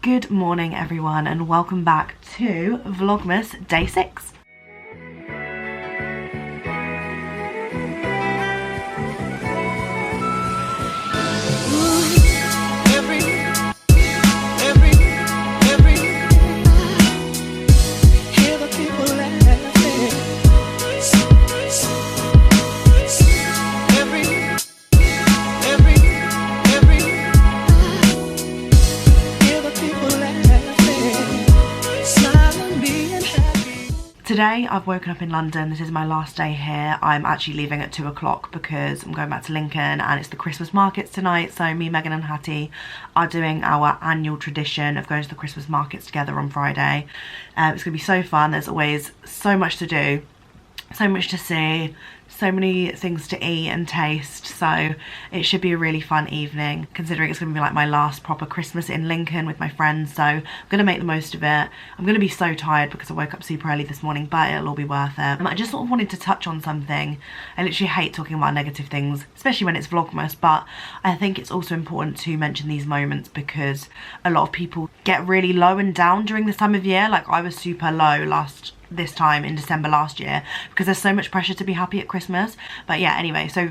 Good morning everyone and welcome back to Vlogmas Day 6. Today I've woken up in London. This is my last day here. I'm actually leaving at 2 o'clock because I'm going back to Lincoln and it's the Christmas markets tonight. So me, Megan and Hattie are doing our annual tradition of going to the Christmas markets together on Friday. It's going to be so fun. There's always so much to do, so much to see, so many things to eat and taste, so it should be a really fun evening considering it's going to be like my last proper Christmas in Lincoln with my friends. So I'm going to make the most of it. I'm going to be so tired because I woke up super early this morning, but it'll all be worth it. I just sort of wanted to touch on something. I literally hate talking about negative things, especially when it's Vlogmas, but I think it's also important to mention these moments because a lot of people get really low and down during this time of year. Like I was super low this time in December last year because there's so much pressure to be happy at Christmas. But yeah, anyway, so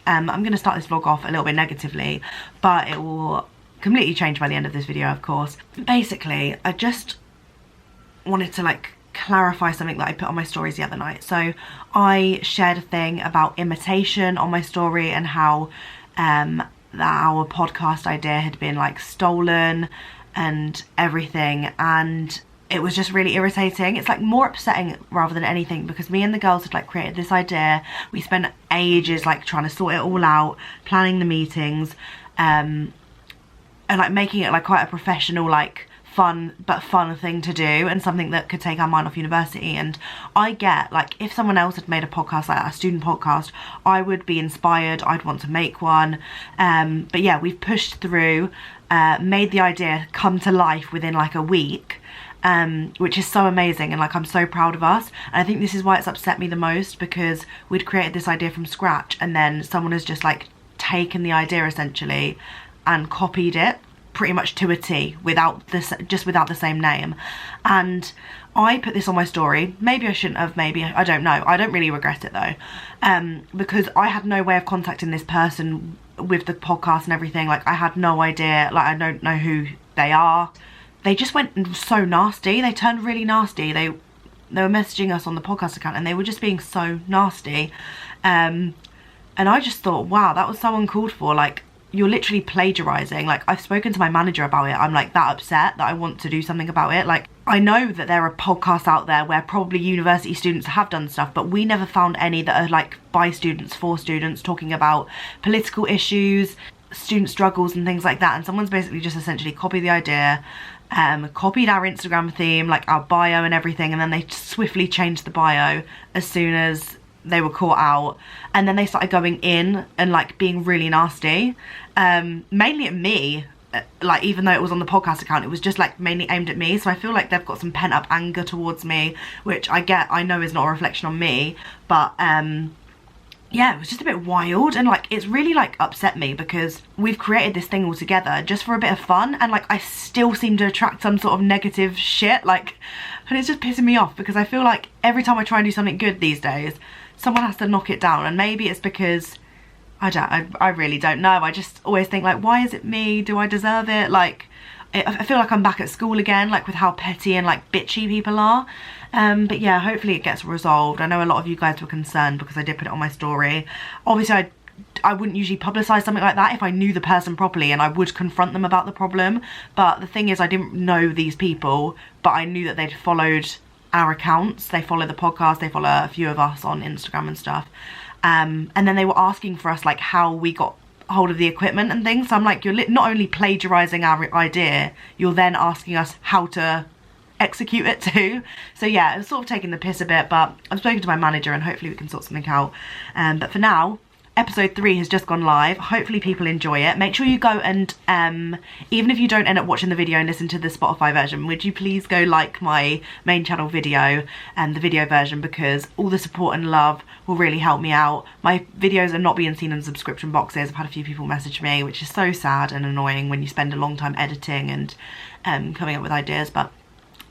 I'm going to start this vlog off a little bit negatively, but it will completely change by the end of this video, of course. Basically, I just wanted to like clarify something that I put on my stories the other night. So I shared a thing about imitation on my story and how that our podcast idea had been like stolen and everything, and it was just really irritating. It's like more upsetting rather than anything because me and the girls had like created this idea. We spent ages like trying to sort it all out, planning the meetings, and like making it like quite a professional, like fun thing to do and something that could take our mind off university. And I get like if someone else had made a podcast like that, a student podcast, I would be inspired, I'd want to make one. But yeah, we've pushed through, made the idea come to life within like a week. Which is so amazing, and like I'm so proud of us. And I think this is why it's upset me the most, because we'd created this idea from scratch and then someone has just like taken the idea essentially and copied it pretty much to a T without the same name. And I put this on my story. Maybe I shouldn't have, maybe, I don't know. I don't really regret it though, because I had no way of contacting this person with the podcast and everything. Like I had no idea, like I don't know who they are. They just went so nasty. They turned really nasty. They were messaging us on the podcast account and they were just being so nasty. And I just thought, wow, that was so uncalled for. Like, you're literally plagiarizing. Like, I've spoken to my manager about it. I'm like that upset that I want to do something about it. Like, I know that there are podcasts out there where probably university students have done stuff, but we never found any that are like by students, for students, talking about political issues, student struggles and things like that. And someone's basically just essentially copied the idea, copied our Instagram theme, like our bio and everything, and then they swiftly changed the bio as soon as they were caught out. And then they started going in and like being really nasty, mainly at me. Like even though it was on the podcast account, it was just like mainly aimed at me. So I feel like they've got some pent up anger towards me, which I know is not a reflection on me, but yeah, it was just a bit wild. And like it's really like upset me because we've created this thing all together just for a bit of fun, and like I still seem to attract some sort of negative shit, like, and it's just pissing me off because I feel like every time I try and do something good these days, someone has to knock it down. And maybe it's because I really don't know. I just always think like, why is it me? Do I deserve it? Like I feel like I'm back at school again, like with how petty and like bitchy people are. But yeah, hopefully it gets resolved. I know a lot of you guys were concerned because I did put it on my story. Obviously I wouldn't usually publicise something like that if I knew the person properly, and I would confront them about the problem. But the thing is, I didn't know these people, but I knew that they'd followed our accounts. They follow the podcast, they follow a few of us on Instagram and stuff. And then they were asking for us like how we got hold of the equipment and things. So I'm like, you're not only plagiarising our idea, you're then asking us how to execute it too. So yeah, it was sort of taking the piss a bit, but I've spoken to my manager and hopefully we can sort something out. But for now, episode 3 has just gone live. Hopefully people enjoy it. Make sure you go and even if you don't end up watching the video and listen to the Spotify version, would you please go like my main channel video and the video version, because all the support and love will really help me out. My videos are not being seen in subscription boxes. I've had a few people message me, which is so sad and annoying when you spend a long time editing and coming up with ideas. But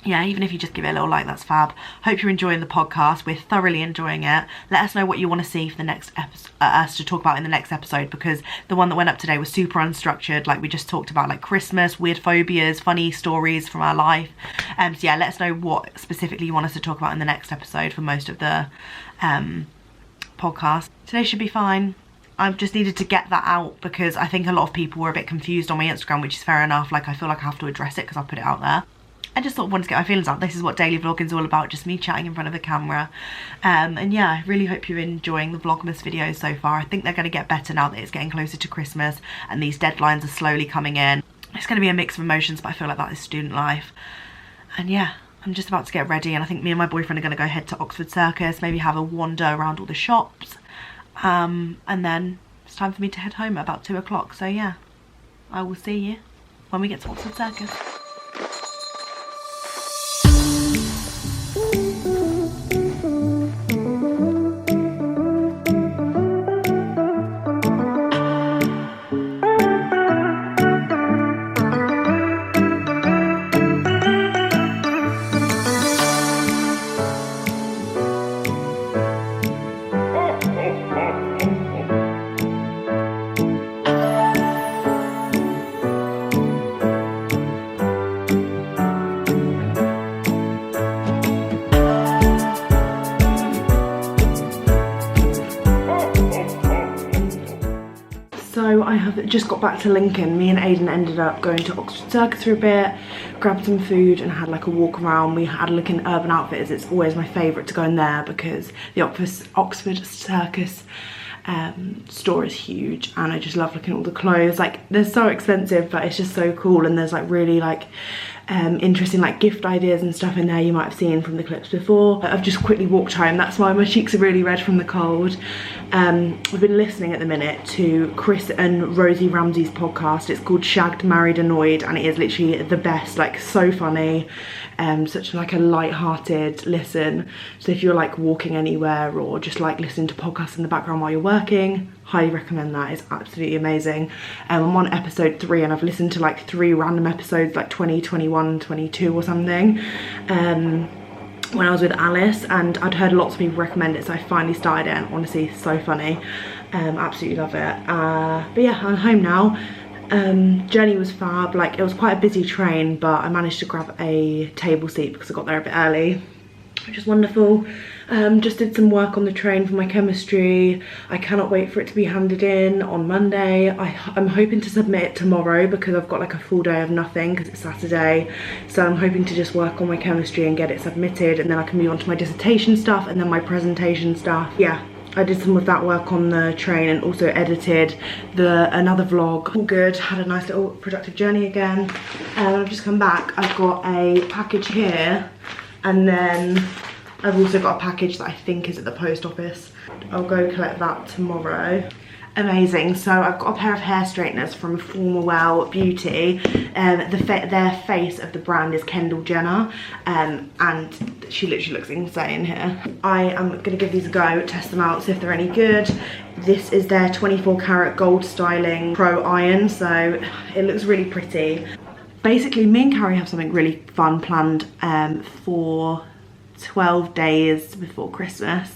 yeah, even if you just give it a little like, that's fab. Hope you're enjoying the podcast. We're thoroughly enjoying it. Let us know what you want to see for the next episode, us to talk about in the next episode, because the one that went up today was super unstructured. Like, we just talked about like Christmas, weird phobias, funny stories from our life. So yeah, let us know what specifically you want us to talk about in the next episode for most of the podcast. Today should be fine. I've just needed to get that out because I think a lot of people were a bit confused on my Instagram, which is fair enough. Like, I feel like I have to address it because I put it out there. I just sort of wanted to get my feelings out. This is what daily vlogging is all about, just me chatting in front of the camera. And yeah, I really hope you're enjoying the Vlogmas videos so far. I think they're going to get better now that it's getting closer to Christmas and these deadlines are slowly coming in. It's going to be a mix of emotions, but I feel like that is student life. And yeah, I'm just about to get ready, and I think me and my boyfriend are going to go head to Oxford Circus, maybe have a wander around all the shops. And then it's time for me to head home at about 2 o'clock. So yeah, I will see you when we get to Oxford Circus. So I have just got back to Lincoln. Me and Aiden ended up going to Oxford Circus for a bit, grabbed some food and had like a walk around. We had a look in Urban Outfitters. It's always my favourite to go in there because the Oxford Circus store is huge, and I just love looking at all the clothes. Like, they're so expensive, but it's just so cool, and there's like really like interesting like gift ideas and stuff in there you might have seen from the clips before. I've just quickly walked home, that's why my cheeks are really red from the cold. I've been listening at the minute to Chris and Rosie Ramsey's podcast. It's called Shagged, Married, Annoyed, and it is literally the best, like so funny, such like a light-hearted listen. So if you're like walking anywhere or just like listening to podcasts in the background while you're working, highly recommend that. It's absolutely amazing. I'm on episode 3 and I've listened to like 3 random episodes, like 20, 21, 22 or something, when I was with Alice, and I'd heard lots of people recommend it, so I finally started it, and honestly it's so funny. Absolutely love it. But yeah, I'm home now. Journey was fab. Like, it was quite a busy train, but I managed to grab a table seat because I got there a bit early, which is wonderful. Just did some work on the train for my chemistry. I cannot wait for it to be handed in on Monday. I'm hoping to submit it tomorrow because I've got like a full day of nothing because it's Saturday. So I'm hoping to just work on my chemistry and get it submitted, and then I can move on to my dissertation stuff and then my presentation stuff. Yeah, I did some of that work on the train and also edited another vlog. All good, had a nice little productive journey again. I've just come back. I've got a package here, and then I've also got a package that I think is at the post office. I'll go collect that tomorrow. Amazing. So I've got a pair of hair straighteners from Formerwell Beauty. Their face of the brand is Kendall Jenner, and she literally looks insane here. I am going to give these a go, test them out, see if they're any good. This is their 24 karat gold styling pro iron, so it looks really pretty. Basically, me and Carrie have something really fun planned for 12 days before Christmas.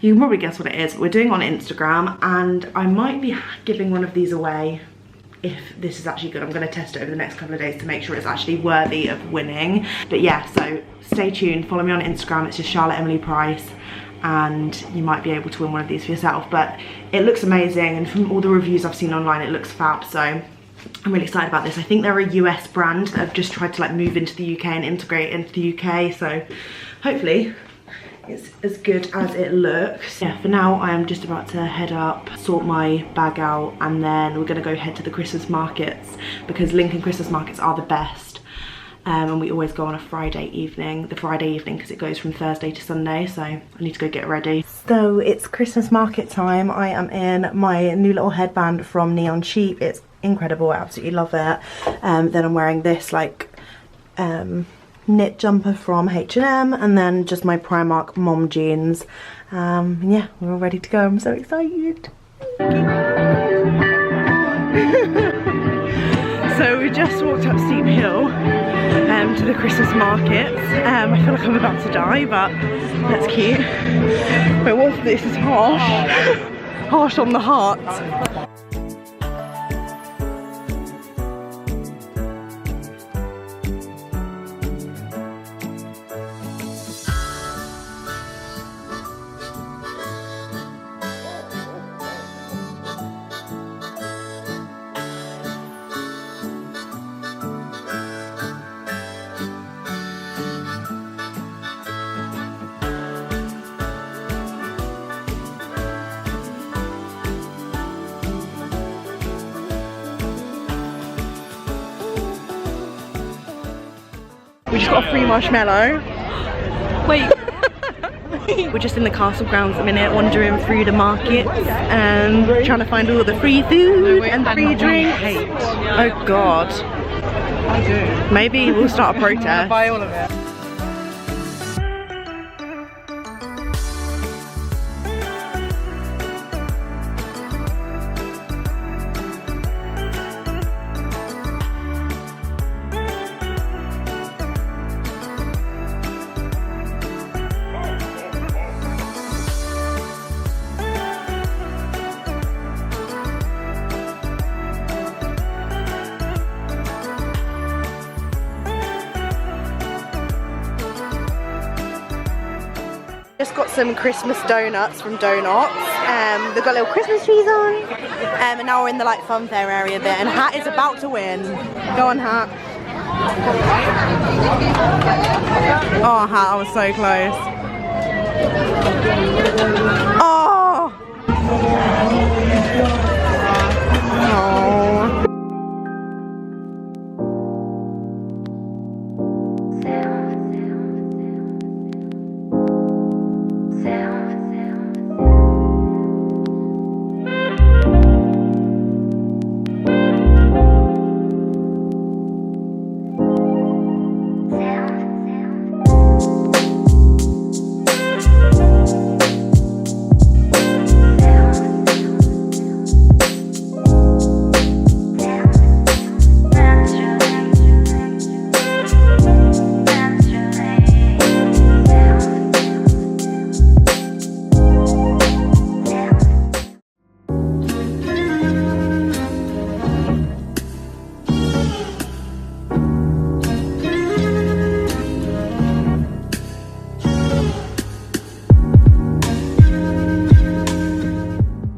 You can probably guess what it is. We're doing it on Instagram, and I might be giving one of these away if this is actually good. I'm going to test it over the next couple of days to make sure it's actually worthy of winning. But yeah, so stay tuned, follow me on Instagram. It's just Charlotte Emily Price, and you might be able to win one of these for yourself. But it looks amazing, and from all the reviews I've seen online, it looks fab. So I'm really excited about this. I think they're a US brand that have just tried to like move into the UK and integrate into the UK, so hopefully it's as good as it looks. Yeah, for now I am just about to head up, sort my bag out, and then we're gonna go head to the Christmas markets because Lincoln Christmas markets are the best. And we always go on a Friday evening, because it goes from Thursday to Sunday, so I need to go get ready. So it's Christmas market time. I am in my new little headband from Neon Sheep. It's incredible, I absolutely love it. Then I'm wearing this like knit jumper from H&M, and then just my Primark mom jeans. Yeah, we're all ready to go. I'm so excited. So we just walked up Steep Hill, the Christmas markets. I feel like I'm about to die, but that's cute. Wait, what's this? It's harsh. Harsh on the heart. We just got a free marshmallow. Wait. We're just in the castle grounds at the minute, wandering through the markets and trying to find all the free food and free drinks. Oh god. I do. Maybe we'll start a protest. Buy all of it. Just got some Christmas donuts from Donuts. They've got little Christmas trees on. And now we're in the like fun fair area a bit. And Hat is about to win. Go on, Hat. Oh, Hat, I was so close. Oh!